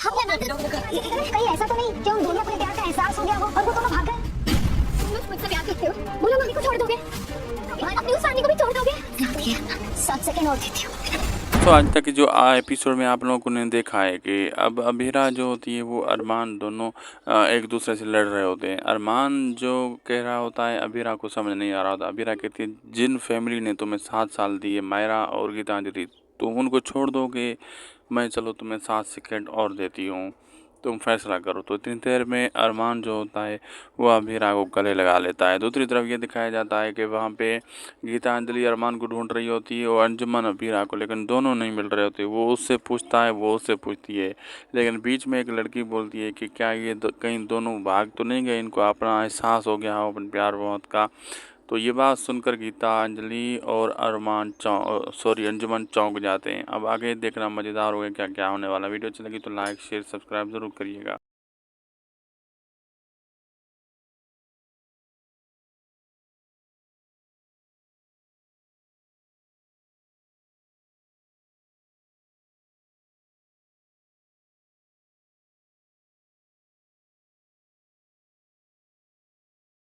हम क्या करते? कहीं ऐसा तो नहीं कि उन दोनों को प्यार का एहसास हो गया हो और वो दोनों भाग गए? तुम लोग मुझसे प्यार करते हो, बोलो मम्मी को छोड़ दोगे? अपनी उस रानी को भी छोड़ दोगे? 7 सेकंड और देती हूँ। तो आज तक जो एपिसोड में आप लोगों ने देखा है कि अब अबीरा जो होती है वो अरमान दोनों एक दूसरे से लड़ रहे होते हैं। अरमान जो कह रहा होता है अबीरा को समझ नहीं आ रहा होता। अबीरा कहती है जिन फैमिली ने तुम्हें 7 साल दिए, मायरा और गीतांजलि, तुम उनको छोड़ दोगे, मैं चलो तुम्हें 7 सेकंड और देती हूँ, तुम फैसला करो। तो इतनी देर में अरमान जो होता है वो अबीरा को गले लगा लेता है। दूसरी तरफ ये दिखाया जाता है कि वहाँ पे गीतांजलि अरमान को ढूंढ रही होती है और अंजुमन अबीरा को, लेकिन दोनों नहीं मिल रहे होते। वो उससे पूछता है, वो उससे पूछती है, लेकिन बीच में एक लड़की बोलती है कि क्या ये कहीं दोनों भाग तो नहीं गए, इनको अपना एहसास हो गया हो अपन प्यार मोहब्बत का। तो ये बात सुनकर गीतांजलि और अंजुमन चौंक जाते हैं। अब आगे देखना मज़ेदार होगा क्या क्या होने वाला। वीडियो अच्छी लगी तो लाइक शेयर सब्सक्राइब ज़रूर करिएगा।